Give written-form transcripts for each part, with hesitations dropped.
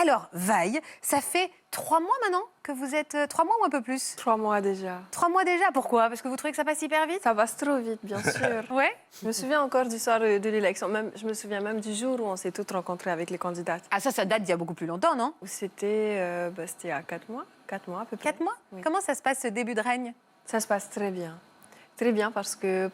Alors, Vaille, ça fait 3 mois maintenant que vous êtes... 3 mois ou un peu plus? 3 mois déjà. 3 mois déjà, pourquoi? Parce que vous trouvez que ça passe hyper vite? Ça passe trop vite, bien sûr. Ouais. Je me souviens encore du soir de l'élection. Je me souviens même du jour où on s'est toutes rencontrées avec les candidates. Ah ça date d'il y a beaucoup plus longtemps, non? C'était il y a 4 mois. 4 mois à peu près. 4 mois? Oui. Comment ça se passe ce début de règne? Ça se passe très bien. Très bien parce que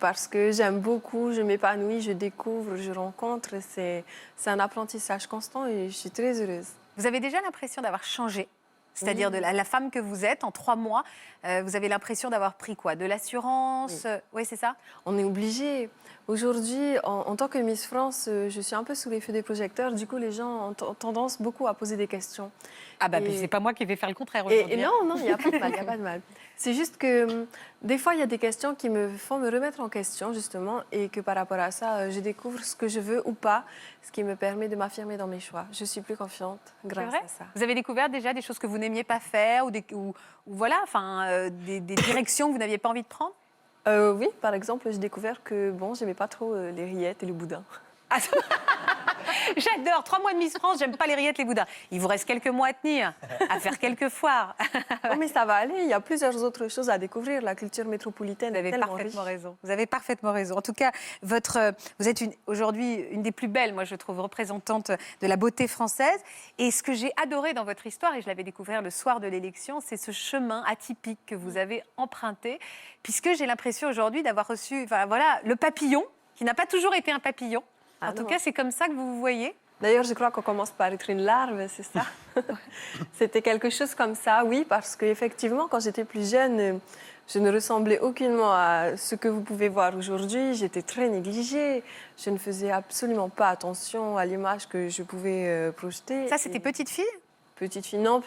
j'aime beaucoup, je m'épanouis, je découvre, je rencontre. C'est un apprentissage constant et je suis très heureuse. Vous avez déjà l'impression d'avoir changé? C'est-à-dire de la femme que vous êtes, en 3 mois, vous avez l'impression d'avoir pris quoi? De l'assurance? Oui, c'est ça? On est obligé. Aujourd'hui, en tant que Miss France, je suis un peu sous les feux des projecteurs. Du coup, les gens ont tendance beaucoup à poser des questions. Ah bah, c'est pas moi qui vais faire le contraire aujourd'hui. Et non, il n'y a pas de mal, il n'y a pas de mal. C'est juste que des fois, il y a des questions qui me font me remettre en question, justement, et que par rapport à ça, je découvre ce que je veux ou pas, ce qui me permet de m'affirmer dans mes choix. Je suis plus confiante grâce à ça. Vous avez découvert déjà des choses que vous n'aimiez pas faire ou voilà, enfin, des directions que vous n'aviez pas envie de prendre? Oui, par exemple, j'ai découvert que bon, j'aimais pas trop les rillettes et le boudin. Ah, j'adore, 3 mois de Miss France, j'aime pas les rillettes, les boudins. Il vous reste quelques mois à tenir, à faire quelques foires. Oh, mais ça va aller, il y a plusieurs autres choses à découvrir. La culture métropolitaine Vous avez est tellement parfaitement riche. raison. Vous avez parfaitement raison. En tout cas, vous êtes aujourd'hui une des plus belles, moi je trouve, représentantes de la beauté française. Et ce que j'ai adoré dans votre histoire, et je l'avais découvert le soir de l'élection, c'est ce chemin atypique que vous avez emprunté, puisque j'ai l'impression aujourd'hui d'avoir reçu, enfin, voilà, le papillon, qui n'a pas toujours été un papillon. En tout cas, c'est comme ça que vous vous voyez. D'ailleurs, je crois qu'on commence par être une larve, c'est ça? C'était quelque chose comme ça, oui, parce qu'effectivement, quand j'étais plus jeune, je ne ressemblais aucunement à ce que vous pouvez voir aujourd'hui. J'étais très négligée. Je ne faisais absolument pas attention à l'image que je pouvais projeter. Ça, c'était petite fille? Petite fille, non,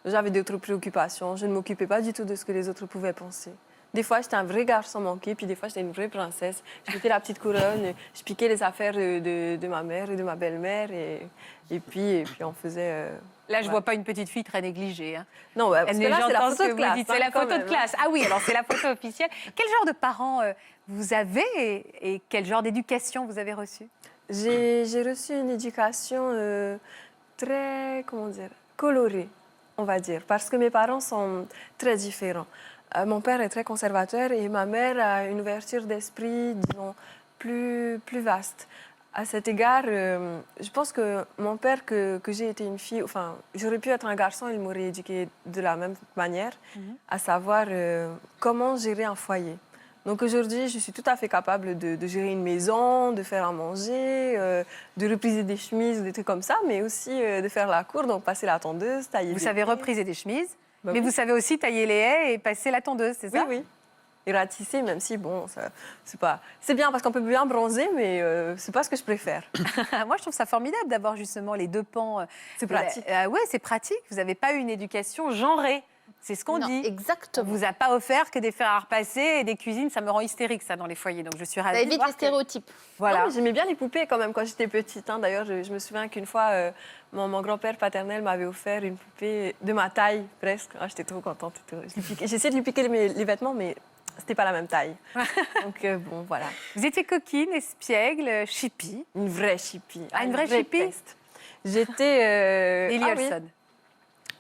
j'avais d'autres préoccupations. Je ne m'occupais pas du tout de ce que les autres pouvaient penser. Des fois, j'étais un vrai garçon manqué, puis des fois, j'étais une vraie princesse. Je mettais la petite couronne, je piquais les affaires de ma mère et de ma belle-mère, et puis on faisait... Là, je ne vois pas une petite fille très négligée. Hein. Non, ouais, parce que là, c'est la photo de classe. C'est la photo de classe. Ah oui, alors c'est la photo officielle. Quel genre de parents vous avez et quel genre d'éducation vous avez reçu? J'ai reçu une éducation très, comment dire, colorée, on va dire, parce que mes parents sont très différents. Mon père est très conservateur et ma mère a une ouverture d'esprit, disons, plus vaste. À cet égard, je pense que mon père, que j'ai été une fille, enfin, j'aurais pu être un garçon, il m'aurait éduquée de la même manière, à savoir comment gérer un foyer. Donc aujourd'hui, je suis tout à fait capable de gérer une maison, de faire à manger, de repriser des chemises, des trucs comme ça, mais aussi de faire la cour, donc passer la tondeuse, tailler. Vous savez repriser des chemises, mais oui. vous savez aussi tailler les haies et passer la tondeuse, c'est ça? Oui, oui. Et ratisser, même si, bon, c'est bien parce qu'on peut bien bronzer, mais c'est pas ce que je préfère. Moi, je trouve ça formidable d'avoir justement les deux pans. C'est pratique. Oui, c'est pratique. Vous n'avez pas eu une éducation genrée. C'est ce qu'on dit. Exactement. On vous a pas offert que des fers à repasser et des cuisines. Ça me rend hystérique, ça, dans les foyers. Donc, je suis ravie Ça de évite voir les stéréotypes. Voilà. J'aimais bien les poupées quand même quand j'étais petite. Hein. D'ailleurs, je me souviens qu'une fois, mon grand-père paternel m'avait offert une poupée de ma taille, presque. Ah, j'étais trop contente. J'essayais de lui piquer les vêtements, mais c'était pas la même taille. Donc, bon, voilà. Vous étiez coquine, espiègle, chippie. Une vraie chippie. Ah, une vraie chippie? peste. J'étais... Nelly Olson. Oui.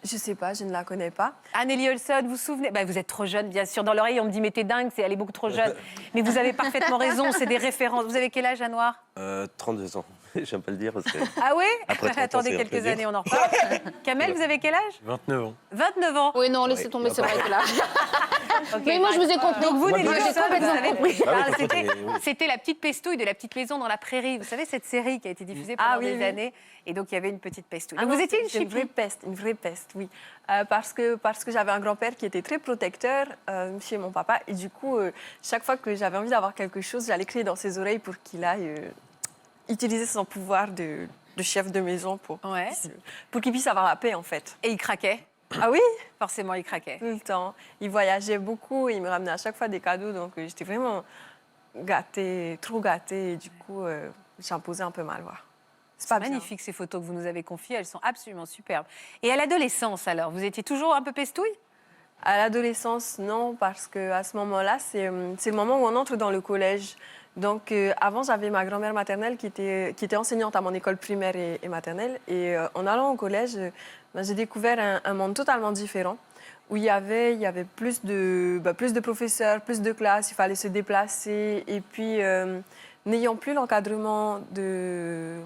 Je sais pas, je ne la connais pas. Ah, Nelly Olson, vous vous souvenez? Vous êtes trop jeune, bien sûr. Dans l'oreille, on me dit, mais t'es dingue, elle est beaucoup trop jeune. Mais vous avez parfaitement raison, c'est des références. Vous avez quel âge, Anouar? 32 ans. J'aime pas le dire parce que... Ah oui? Après 30 ans, Attendez c'est un peu quelques dur. années, on en reparle. Kamel, vous avez quel âge? 29 ans. 29 ans. Oui, non, laissez tomber, c'est vrai que là. Ok, Mais moi, je vous ai compris. Donc vous, Moi, Nelly je- Olson, vous savez, Ah oui, ah, t'as compris, oui. c'était la petite pestouille de la petite maison dans la prairie. Vous savez, cette série qui a été diffusée pendant Ah oui, des oui. années. Et donc, il y avait une petite pestouille. Ah Donc, non, vous étiez une c'est chippie. une vraie peste, oui. Parce que j'avais un grand-père qui était très protecteur chez mon papa. Et du coup, chaque fois que j'avais envie d'avoir quelque chose, j'allais crier dans ses oreilles pour qu'il aille utiliser son pouvoir de chef de maison pour qu'il puisse avoir la paix, en fait. Et il craquait. Ah oui? Forcément, il craquait. Tout le temps. Il voyageait beaucoup et il me ramenait à chaque fois des cadeaux. Donc, j'étais vraiment gâtée, trop gâtée. Et du coup, j'en posais un peu mal, voir. C'est magnifique, ces photos que vous nous avez confiées. Elles sont absolument superbes. Et à l'adolescence, alors, vous étiez toujours un peu pestouille? À l'adolescence, non, parce qu'à ce moment-là, c'est le moment où on entre dans le collège. Donc, avant, j'avais ma grand-mère maternelle qui était enseignante à mon école primaire et maternelle. Et en allant au collège, ben, j'ai découvert un monde totalement différent où il y avait plus de professeurs, plus de classes, il fallait se déplacer. Et puis, n'ayant plus l'encadrement de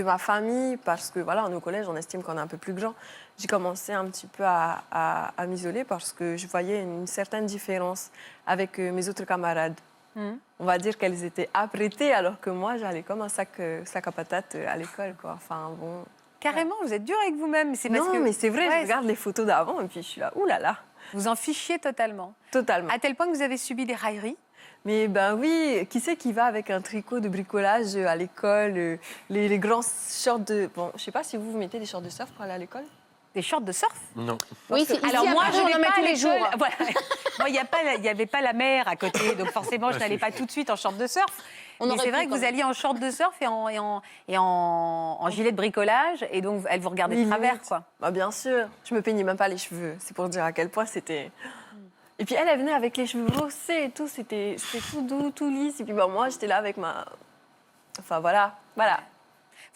ma famille, parce que voilà, au collège, on estime qu'on est un peu plus grand, j'ai commencé un petit peu à m'isoler parce que je voyais une certaine différence avec mes autres camarades. On va dire qu'elles étaient apprêtées alors que moi, j'allais comme un sac à patates à l'école, quoi. Enfin, bon... Carrément, vous êtes dur avec vous-même. C'est parce Non, que... mais c'est vrai, Ouais, je regarde les photos d'avant et puis je suis là, oulala, vous en fichiez totalement. totalement. À tel point que vous avez subi des railleries. Mais ben oui, qui c'est qui va avec un tricot de bricolage à l'école, les grands shorts de... Bon, je sais pas si vous mettez des shorts de surf pour aller à l'école. Des shorts de surf. Non. Oui, ici, Alors à moi, Paris, je on vais en met pas tous à les jours. l'école. Voilà. Moi, il n'y avait pas la mer à côté, donc forcément, je n'allais pas tout de suite en short de surf. On Mais aurait c'est pu, vrai que quand vous même. alliez en short de surf et en gilet de bricolage, et donc elle vous regardait Oui, de travers, limite. quoi. Bah, bien sûr, je me peignais même pas les cheveux. C'est pour dire à quel point c'était... Et puis elle venait avec les cheveux brossés et tout, c'était tout doux, tout lisse. Et puis bah, moi, j'étais là avec ma... Enfin voilà.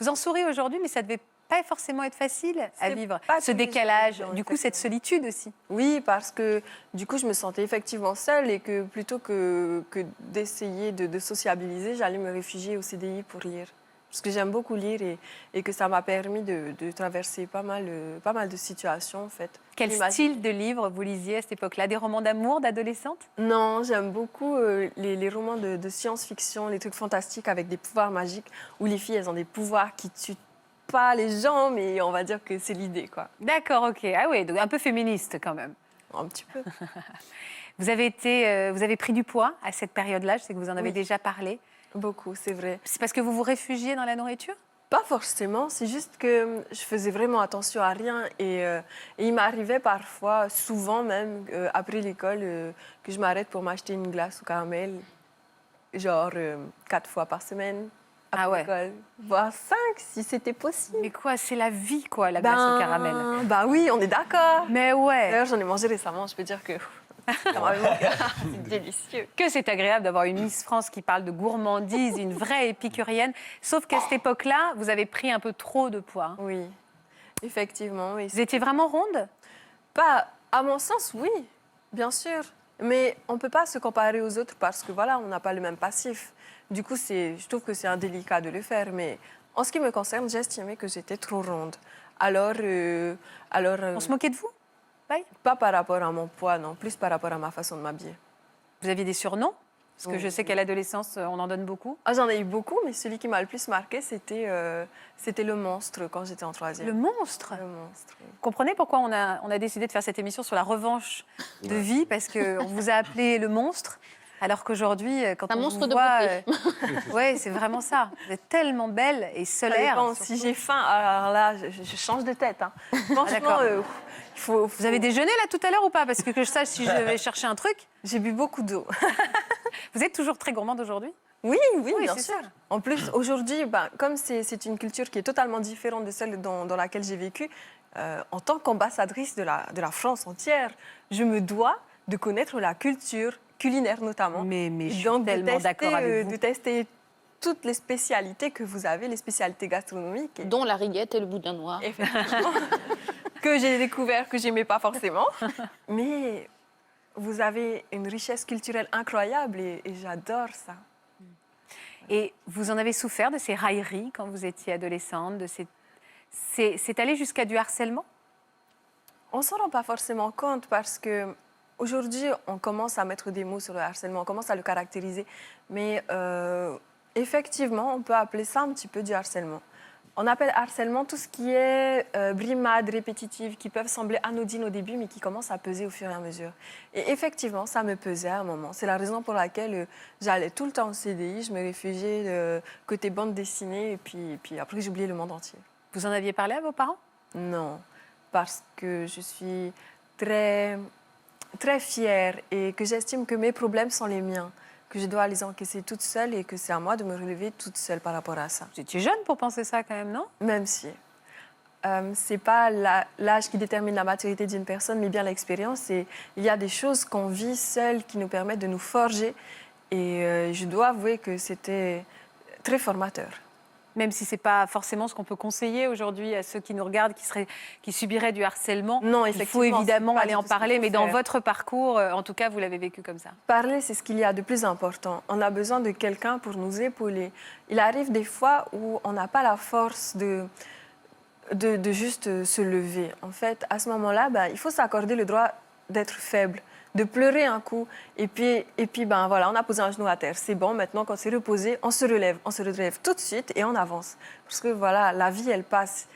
Vous en souriez aujourd'hui, mais ça devait pas forcément être facile à C'est vivre. pas Ce tous les décalage, jours, du coup, cette solitude aussi. Oui, parce que du coup, je me sentais effectivement seule et que plutôt que d'essayer de sociabiliser, j'allais me réfugier au CDI pour lire. Parce que j'aime beaucoup lire et que ça m'a permis de traverser pas mal de situations, en fait. Quel J'imagine- style de livre vous lisiez à cette époque-là? Des romans d'amour d'adolescente? Non, j'aime beaucoup les romans de science-fiction, les trucs fantastiques avec des pouvoirs magiques, où les filles, elles ont des pouvoirs qui tuent pas les gens, mais on va dire que c'est l'idée, quoi. D'accord, ok. Ah oui, donc un peu féministe quand même. Un petit peu. Vous avez pris du poids à cette période-là, je sais que vous en avez Oui. déjà parlé. Beaucoup, c'est vrai. C'est parce que vous vous réfugiez dans la nourriture? Pas forcément, c'est juste que je faisais vraiment attention à rien et il m'arrivait parfois, souvent même, après l'école, que je m'arrête pour m'acheter une glace au caramel, genre 4 fois par semaine après Ah ouais. l'école, voire 5 si c'était possible. Mais quoi, c'est la vie, quoi, la glace au caramel. Ben oui, on est d'accord. Mais ouais, D'ailleurs, j'en ai mangé récemment, je peux dire que ça m'a vraiment- c'est délicieux. que c'est agréable d'avoir une Miss France qui parle de gourmandise, une vraie épicurienne. Sauf qu'à cette époque-là, vous avez pris un peu trop de poids. Oui, effectivement, oui. Vous étiez vraiment ronde? Pas, à mon sens, oui, bien sûr. Mais on ne peut pas se comparer aux autres parce que voilà, on n'a pas le même passif. Du coup, je trouve que c'est indélicat de le faire. Mais en ce qui me concerne, j'estimais que j'étais trop ronde. Alors, On se moquait de vous? Oui. pas par rapport à mon poids, non, plus par rapport à ma façon de m'habiller. Vous aviez des surnoms? Parce que Oui. je sais qu'à l'adolescence, on en donne beaucoup. Ah, j'en ai eu beaucoup, mais celui qui m'a le plus marqué, c'était le monstre quand j'étais en troisième. Le monstre. Le monstre, oui. Vous comprenez pourquoi on a décidé de faire cette émission sur la revanche de vie? Parce qu'on vous a appelé le monstre, alors qu'aujourd'hui, quand Un on monstre vous de voit... beauté. ouais, c'est vraiment ça. Vous êtes tellement belle et Ça solaire. dépend. Si j'ai faim, alors là, je change de tête. Hein. Franchement, d'accord. il faut... Vous avez déjeuné là tout à l'heure ou pas? Parce que je sache si je vais chercher un truc. J'ai bu beaucoup d'eau. Vous êtes toujours très gourmande aujourd'hui? Oui, bien c'est sûr. ça. En plus, aujourd'hui, comme c'est une culture qui est totalement différente de celle dans laquelle j'ai vécu, en tant qu'ambassadrice de la France entière, je me dois de connaître la culture culinaire notamment. Mais je suis Donc, tellement d'accord avec vous. de tester toutes les spécialités que vous avez, les spécialités gastronomiques. Et, Dont la riguette et le boudin noir. effectivement, que j'ai découvert, que j'aimais pas forcément. Mais vous avez une richesse culturelle incroyable et j'adore ça. Et vous en avez souffert de ces railleries quand vous étiez adolescente, c'est allé jusqu'à du harcèlement? On ne s'en rend pas forcément compte parce que aujourd'hui, on commence à mettre des mots sur le harcèlement, on commence à le caractériser. Mais effectivement, on peut appeler ça un petit peu du harcèlement. On appelle harcèlement tout ce qui est brimades répétitives qui peuvent sembler anodines au début, mais qui commencent à peser au fur et à mesure. Et effectivement, ça me pesait à un moment. C'est la raison pour laquelle j'allais tout le temps au CDI, je me réfugiais côté bande dessinée, et puis après, j'oubliais le monde entier. Vous en aviez parlé à vos parents? Non, parce que je suis très, très fière et que j'estime que mes problèmes sont les miens, que je dois les encaisser toute seule et que c'est à moi de me relever toute seule par rapport à ça. Vous étiez jeune pour penser ça quand même, non? Même si c'est pas l'âge qui détermine la maturité d'une personne, mais bien l'expérience. Et il y a des choses qu'on vit seule qui nous permettent de nous forger Et je dois avouer que c'était très formateur. Même si ce n'est pas forcément ce qu'on peut conseiller aujourd'hui à ceux qui nous regardent, qui subiraient du harcèlement. Non, il faut effectivement, évidemment c'est pas aller du en tout ce qu'il parler, faut mais dans faire. votre parcours, en tout cas, vous l'avez vécu comme ça. Parler, c'est ce qu'il y a de plus important. On a besoin de quelqu'un pour nous épauler. Il arrive des fois où on n'a pas la force de juste se lever. En fait, à ce moment-là, il faut s'accorder le droit d'être faible, de pleurer un coup, et puis voilà, on a posé un genou à terre. C'est bon, maintenant, quand c'est reposé, on se relève tout de suite et on avance. Parce que voilà, la vie, elle passe.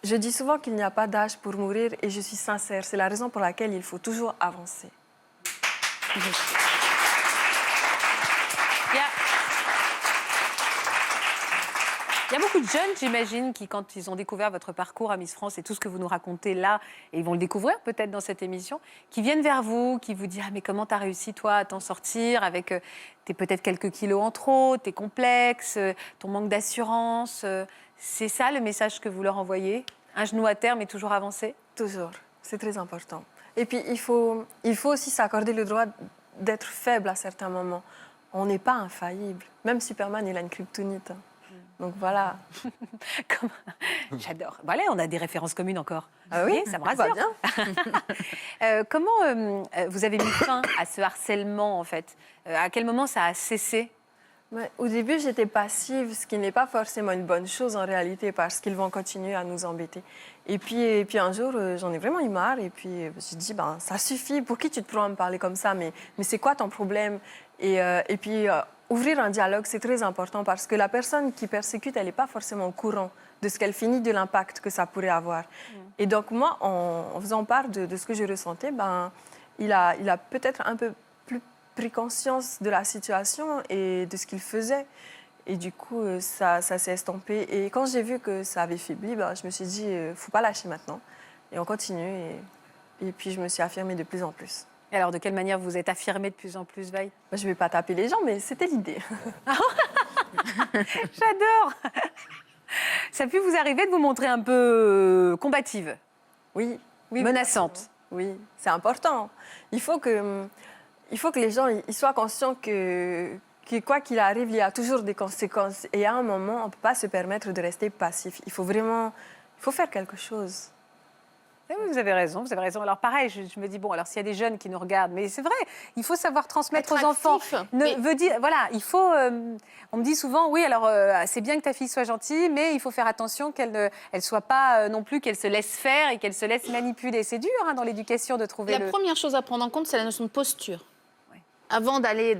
Je dis souvent qu'il n'y a pas d'âge pour mourir et je suis sincère. C'est la raison pour laquelle il faut toujours avancer. Il y a beaucoup de jeunes, j'imagine, qui, quand ils ont découvert votre parcours à Miss France et tout ce que vous nous racontez là, et ils vont le découvrir peut-être dans cette émission, qui viennent vers vous, qui vous disent « Ah, mais comment t'as réussi, toi, à t'en sortir avec tes peut-être quelques kilos en trop, tes complexes, ton manque d'assurance ?» C'est ça le message que vous leur envoyez? Un genou à terre, mais toujours avancer? Toujours. C'est très important. Et puis, il faut aussi s'accorder le droit d'être faible à certains moments. On n'est pas infaillible. Même Superman, il a une kryptonite. Donc voilà. J'adore. Voilà, on a des références communes encore. Ah oui, ça me va rassure. bien. Comment vous avez mis fin à ce harcèlement, en fait? À quel moment ça a cessé? Au début, j'étais passive, ce qui n'est pas forcément une bonne chose en réalité, parce qu'ils vont continuer à nous embêter. Et puis un jour, j'en ai vraiment eu marre, et puis je me suis dit, ça suffit, pour qui tu te prends à me parler comme ça? Mais c'est quoi ton problème? Et puis, ouvrir un dialogue, c'est très important, parce que la personne qui persécute, elle n'est pas forcément au courant de ce qu'elle fait, ni de l'impact que ça pourrait avoir. Et donc moi, en faisant part de ce que je ressentais, il a peut-être un peu plus pris conscience de la situation et de ce qu'il faisait. Et du coup, ça s'est estompé. Et quand j'ai vu que ça avait faibli, je me suis dit, faut pas lâcher maintenant. Et on continue. Et puis, je me suis affirmée de plus en plus. Et alors, de quelle manière vous êtes affirmée de plus en plus, Vaille? Je ne vais pas taper les gens, mais c'était l'idée. J'adore. Ça a pu vous arriver de vous montrer un peu combative? Oui. Menaçante? Oui, c'est important. Il faut que les gens ils soient conscients que quoi qu'il arrive, il y a toujours des conséquences. Et à un moment, on ne peut pas se permettre de rester passif. Il faut faire quelque chose. Oui, vous avez raison, vous avez raison. Alors pareil, je me dis, bon, alors s'il y a des jeunes qui nous regardent, mais c'est vrai, il faut savoir transmettre Être aux enfants. actif. Mais- Veut dire, voilà, il faut... on me dit souvent, oui, alors c'est bien que ta fille soit gentille, mais il faut faire attention qu'elle ne soit pas non plus, qu'elle se laisse faire et qu'elle se laisse manipuler. C'est dur dans l'éducation de trouver La première chose à prendre en compte, c'est la notion de posture. Avant d'aller,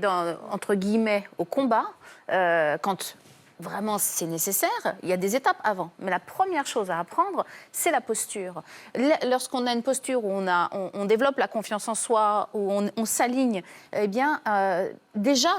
entre guillemets, au combat, quand vraiment c'est nécessaire, il y a des étapes avant. Mais la première chose à apprendre, c'est la posture. Lorsqu'on a une posture où on développe la confiance en soi, où on s'aligne, eh bien, déjà,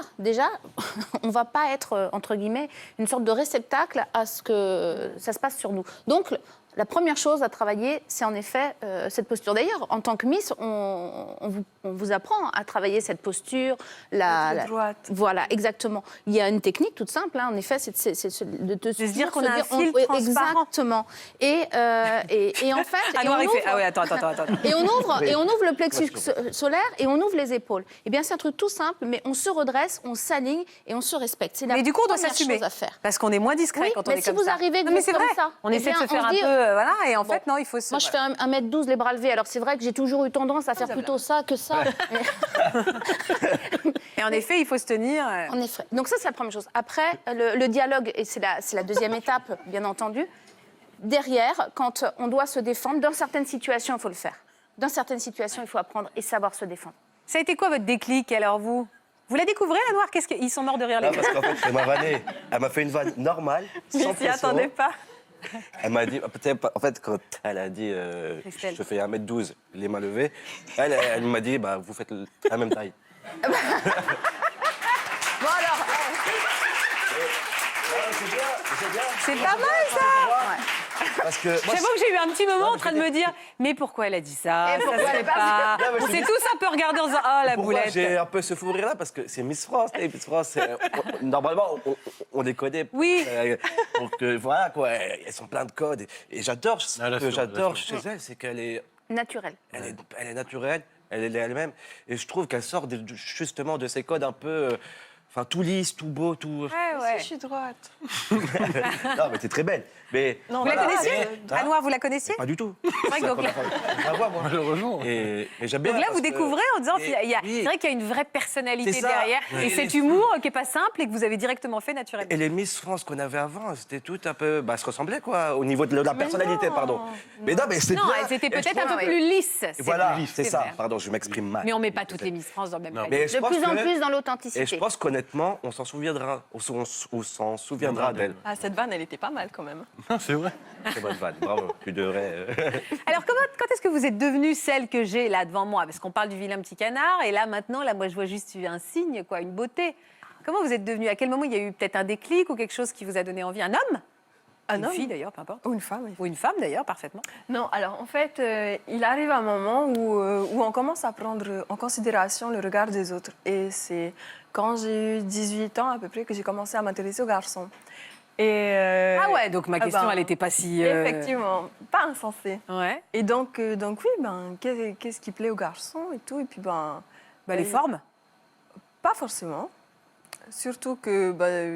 on ne va pas être, entre guillemets, une sorte de réceptacle à ce que ça se passe sur nous. Donc, la première chose à travailler, c'est en effet cette posture. D'ailleurs, en tant que Miss, on vous apprend à travailler cette posture. Droite. Voilà, exactement. Il y a une technique toute simple, en effet, c'est de se dire qu'on a un filtre transparent. Exactement. Et en fait... Anouar, il fait, ah oui, attends. Et on ouvre le plexus solaire et on ouvre les épaules. Eh bien, c'est un truc tout simple, mais on se redresse, on s'aligne et on se respecte. C'est la Mais du coup, on doit première s'assumer. chose à faire. Parce qu'on est moins discret Oui, quand on mais est si comme vous ça. arrivez Non, mais c'est comme vrai. ça, On eh essaie de bien, se faire on un se dit, peu... voilà, et en fait, non, il faut se... Moi, je fais 1m12 les bras levés. Alors, c'est vrai que j'ai toujours eu tendance à faire plutôt ça que ça. Et en effet, il faut se tenir... En effet. Donc ça, c'est la première chose. Après, le dialogue, et c'est la deuxième étape, bien entendu. Derrière, quand on doit se défendre, dans certaines situations, il faut le faire. Dans certaines situations, il faut apprendre et savoir se défendre. Ça a été quoi votre déclic, alors, vous la découvrez, la Noire? Ils sont morts de rire, les Non, gars. parce qu'en fait, elle m'a vanné. Elle m'a fait une vanne normale, sans Je s'y pression. attendais pas. Elle m'a dit, peut-être, en fait, quand elle a dit, Christelle. je fais 1m12, les mains levées, elle m'a dit, vous faites la même taille. Bon alors, C'est pas mal, ça. Parce que moi, J'avoue que j'ai eu un petit moment en train de me dire, mais pourquoi elle a dit ça? Et pourquoi Ça se elle fait a pas pas. Non, mais je On veux s'est dire- tous un peu regardé en disant, oh, la pourquoi boulette. j'ai un peu ce fou rire là? Parce que c'est Miss France. Et Miss France, normalement, on les connaît. Oui. Donc voilà, quoi. Elles sont pleines de codes. Et j'adore ce Ah, la que sûr, j'adore la chez elle, c'est qu'elle est, naturel. elle est naturelle, elle est elle-même. Et je trouve qu'elle sort justement de ces codes un peu Enfin, tout lisse, tout beau, tout... Ouais. Je suis droite. Non, mais t'es très belle. Mais Non, Vous la voilà. connaissiez Anne Noire, vous la connaissiez? pas du tout. vrai que donc là- Je la vois, moi. Malheureusement. Et j'aime bien. Donc là, parce vous que- découvrez en disant Et- qu'il y a, oui. c'est vrai qu'il y a une vraie personnalité C'est ça. derrière Ouais. et cet humour qui est pas simple et que vous avez directement fait naturellement. Et les Miss France qu'on avait avant, c'était toutes un peu... Bah, se ressemblaient, quoi, au niveau de la personnalité, non. pardon. Mais non, mais c'est Non, bien. elles étaient Et je peut-être un pense- peu plus lisses. Voilà, vrai, c'est ça. vrai. Pardon, je m'exprime mal. Mais on met pas toutes les Miss France dans le même Non. panier. Mais je De pense plus en que- plus dans Et l'authenticité. je pense qu'honnêtement, on s'en souviendra. On s'en souviendra d'elle. Ah, cette vanne, elle était pas mal quand même. C'est vrai. Très bonne vanne, bravo. Tu devrais... Alors, quand est-ce que vous êtes devenue celle que j'ai là devant moi? Parce qu'on parle du vilain petit canard, et là, maintenant, là, moi, je vois juste un signe, quoi, une beauté. Comment vous êtes devenue? À quel moment il y a eu peut-être un déclic ou quelque chose qui vous a donné envie? Un homme? Un Une homme fille, d'ailleurs, peu importe. ou une femme, oui. Ou une femme, d'ailleurs, parfaitement. Non, alors en fait, il arrive un moment où on commence à prendre en considération le regard des autres. Et c'est quand j'ai eu 18 ans à peu près que j'ai commencé à m'intéresser aux garçons. Et, Ah ouais, donc ma question, ben, elle n'était pas si... Effectivement, pas insensée. Ouais. Et donc oui, ben, qu'est-ce qui plaît aux garçons et tout. Et puis, Bah, les Et- formes. pas forcément. Surtout que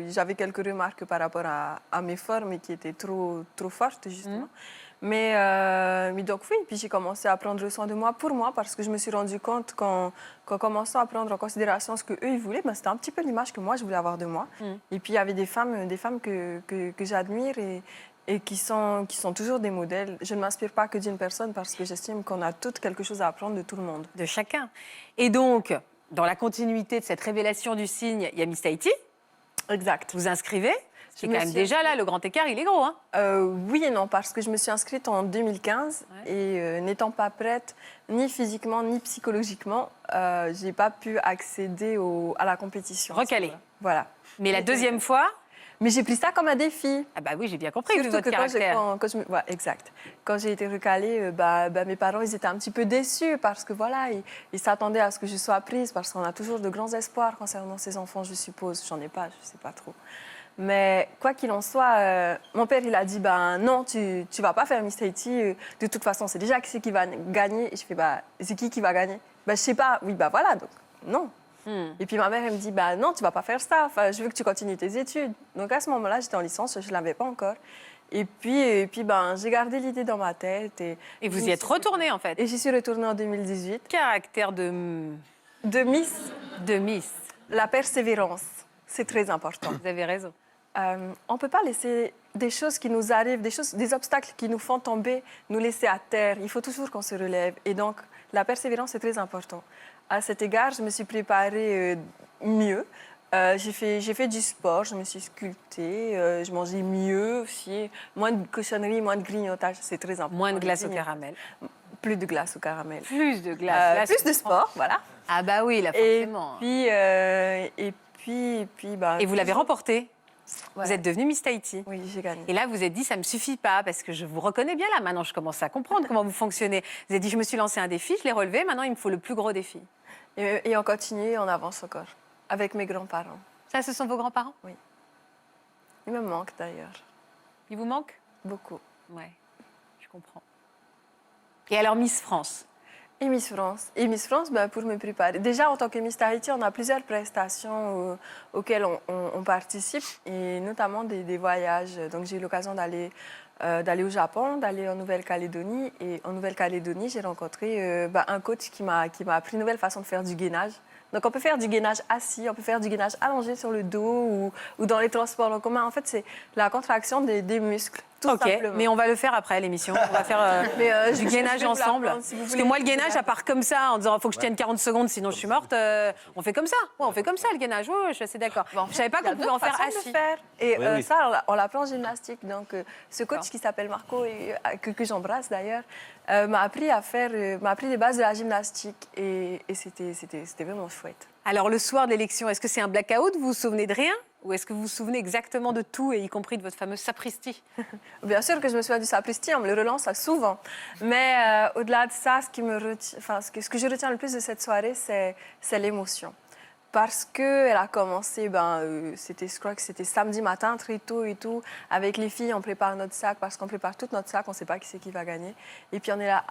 j'avais quelques remarques par rapport à mes formes et qui étaient trop fortes, justement. Mais donc oui, puis j'ai commencé à prendre soin de moi pour moi parce que je me suis rendu compte qu'en commençant à prendre en considération ce qu'eux, ils voulaient, c'était un petit peu l'image que moi, je voulais avoir de moi. Et puis il y avait des femmes que j'admire et qui sont toujours des modèles. Je ne m'inspire pas que d'une personne parce que j'estime qu'on a toutes quelque chose à apprendre de tout le monde. De chacun. Et donc, dans la continuité de cette révélation du signe, il y a Miss Tahiti. Exact. Vous inscrivez. C'est Je quand me même suis déjà là, le grand écart, il est gros. Hein. Oui et non, parce que je me suis inscrite en 2015 et n'étant pas prête, ni physiquement, ni psychologiquement, je n'ai pas pu accéder à la compétition. Recalée. Voilà. Mais la deuxième fois, Mais j'ai pris ça comme un défi. ah bah oui, j'ai bien compris, vu Surtout votre que caractère. exact. Quand j'ai été recalée, mes parents ils étaient un petit peu déçus parce que voilà, ils s'attendaient à ce que je sois prise parce qu'on a toujours de grands espoirs concernant ces enfants, je suppose. J'en ai pas, je sais pas trop. Mais quoi qu'il en soit, mon père il a dit non, tu vas pas faire Miss Tahiti. De toute façon, c'est déjà qui va gagner. Et je fais c'est qui va gagner? Je sais pas. Oui voilà donc non. Et puis ma mère, elle me dit, non, tu vas pas faire ça. Enfin, je veux que tu continues tes études. Donc à ce moment-là, j'étais en licence, je ne l'avais pas encore. Et puis j'ai gardé l'idée dans ma tête. Et vous y êtes retournée, en fait. Et j'y suis retournée en 2018. Caractère de Miss. La persévérance, c'est très important. Vous avez raison. On ne peut pas laisser des choses qui nous arrivent, des obstacles qui nous font tomber, nous laisser à terre. Il faut toujours qu'on se relève. Et donc, la persévérance, c'est très important. À cet égard, je me suis préparée mieux. J'ai fait du sport, je me suis sculptée, je mangeais mieux aussi. Moins de cochonneries, moins de grignotage, c'est très important. Moins de glace au caramel. Plus de glace au caramel. Plus de glace. Là, Plus de c'est- sport, voilà. Ah bah oui, là, forcément. Et Et vous l'avez remporté. Ouais. Vous êtes devenue Miss Tahiti. Oui, j'ai gagné. Et là, vous êtes dit, ça ne me suffit pas, parce que je vous reconnais bien là. Maintenant, je commence à comprendre comment vous fonctionnez. Vous avez dit, je me suis lancé un défi, je l'ai relevé, maintenant, il me faut le plus gros défi. Et on continue, on avance encore, avec mes grands-parents. Ça, ce sont vos grands-parents? Ils me manquent d'ailleurs, Ils vous manquent? beaucoup. Ouais, je comprends. Et alors, Miss France? Et Miss France, pour me préparer. Déjà, en tant que Miss Tahiti, on a plusieurs prestations auxquelles on participe, et notamment des voyages. Donc, j'ai eu l'occasion d'aller au Japon, d'aller en Nouvelle-Calédonie. Et en Nouvelle-Calédonie, j'ai rencontré un coach qui m'a appris une nouvelle façon de faire du gainage. Donc, on peut faire du gainage assis, on peut faire du gainage allongé sur le dos ou dans les transports en commun. En fait, c'est la contraction des muscles, tout Ok, simplement. mais on va le faire après l'émission. On va faire du gainage je vais vous ensemble. l'apprendre, si vous Parce que voulez. moi, le gainage, à part comme ça, en disant il faut que je tienne 40 secondes, sinon je suis morte, on fait comme ça. Ouais, on fait comme ça le gainage. Ouais, je suis assez d'accord. Bon, Je savais pas il y a qu'on pouvait en d'autres faire façons de assis. faire. Et Oui. ça, on l'apprend en gymnastique. Donc, ce coach qui s'appelle Marco, que j'embrasse d'ailleurs, m'a appris des bases de la gymnastique. Et c'était vraiment chouette. Alors, le soir de l'élection, est-ce que c'est un blackout? Vous vous souvenez de rien? Ou est-ce que vous vous souvenez exactement de tout, et y compris de votre fameuse sapristi? Bien sûr que je me souviens du sapristi, on me le relance souvent. Mais au-delà de ça, ce que je retiens le plus de cette soirée, c'est l'émotion. Parce qu'elle a commencé, je crois que c'était samedi matin, très tôt et tout. Avec les filles, on prépare notre sac, parce qu'on prépare tout notre sac, on ne sait pas qui c'est qui va gagner. Et puis on est là,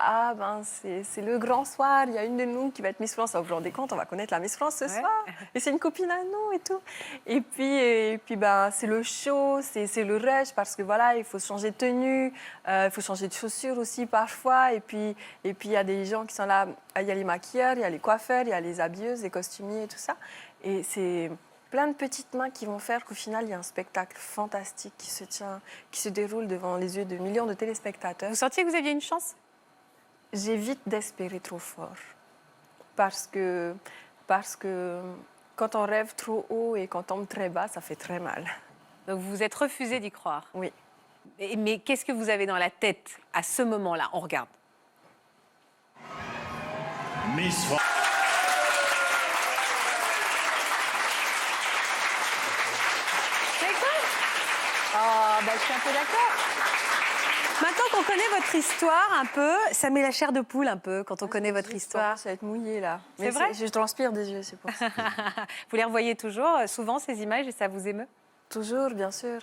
c'est le grand soir, il y a une de nous qui va être Miss France. Vous vous rendez compte, on va connaître la Miss France ce soir. Et c'est une copine à nous et tout. Et puis c'est le show, c'est le rush, parce que voilà, il faut changer de tenue, il faut changer de chaussures aussi parfois. Et puis il y a des gens qui sont là, il y a les maquilleurs, il y a les coiffeurs, il y a les habilleuses, les costumiers et tout ça. Et c'est plein de petites mains qui vont faire qu'au final, il y a un spectacle fantastique qui se déroule devant les yeux de millions de téléspectateurs. Vous sentiez que vous aviez une chance? J'évite d'espérer trop fort. Parce que quand on rêve trop haut et qu'on tombe très bas, ça fait très mal. Donc vous vous êtes refusé d'y croire. Oui. Mais qu'est-ce que vous avez dans la tête à ce moment-là? On regarde. Miss France. Je suis un peu d'accord. Maintenant qu'on connaît votre histoire un peu, ça met la chair de poule un peu quand on connaît votre histoire. Ça va être mouillé là. C'est vrai? Je transpire des yeux, c'est pour ça. Vous les revoyez toujours souvent ces images et ça vous émeut? Toujours, bien sûr.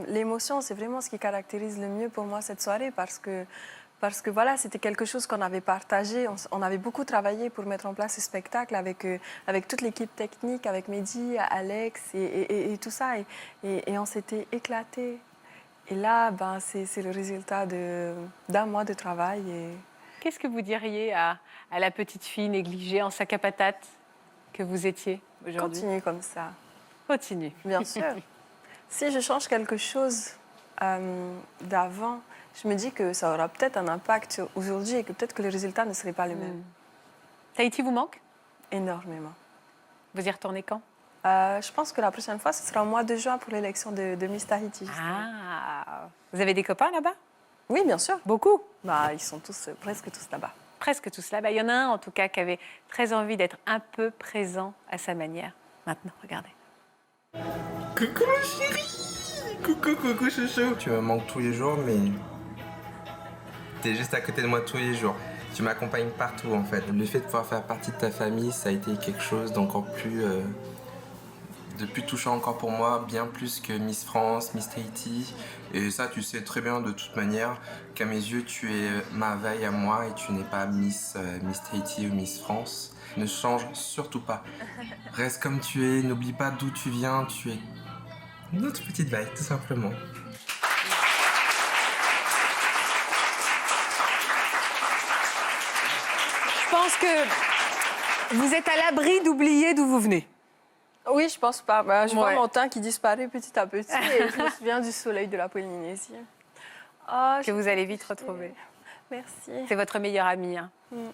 L'émotion, c'est vraiment ce qui caractérise le mieux pour moi cette soirée parce que voilà, c'était quelque chose qu'on avait partagé. On avait beaucoup travaillé pour mettre en place ce spectacle avec toute l'équipe technique, avec Mehdi, Alex et tout ça. Et on s'était éclatés. Et là, c'est le résultat d'un mois de travail. Qu'est-ce que vous diriez à la petite fille négligée en sac à patates que vous étiez aujourd'hui? Continue comme ça. Continue. Bien sûr. Si je change quelque chose d'avant, je me dis que ça aura peut-être un impact aujourd'hui et que peut-être que le résultat ne serait pas le même. Tahiti vous manque? Énormément. Vous y retournez quand? Je pense que la prochaine fois, ce sera au mois de juin pour l'élection de Miss Tahiti. Ah, vous avez des copains là-bas? Oui, bien sûr. Beaucoup? Ils sont presque tous là-bas. Presque tous là-bas. Il y en a un en tout cas qui avait très envie d'être un peu présent à sa manière. Maintenant, regardez. Coucou ma chérie! Coucou chouchou! Tu me manques tous les jours, mais t'es juste à côté de moi tous les jours. Tu m'accompagnes partout en fait. Le fait de pouvoir faire partie de ta famille, ça a été quelque chose d'encore plus... de plus touchant encore pour moi, bien plus que Miss France, Miss Tahiti. Et ça, tu sais très bien de toute manière qu'à mes yeux, tu es ma veille à moi et tu n'es pas Miss Tahiti ou Miss France. Ne change surtout pas. Reste comme tu es, n'oublie pas d'où tu viens, tu es notre petite veille, tout simplement. Je pense que vous êtes à l'abri d'oublier d'où vous venez. Oui, je pense pas. Je vois Ouais. mon teint qui disparaît petit à petit et je me souviens du soleil de la Polynésie. Que vous allez vite retrouver. Merci. C'est votre meilleur ami. Hein. Mm.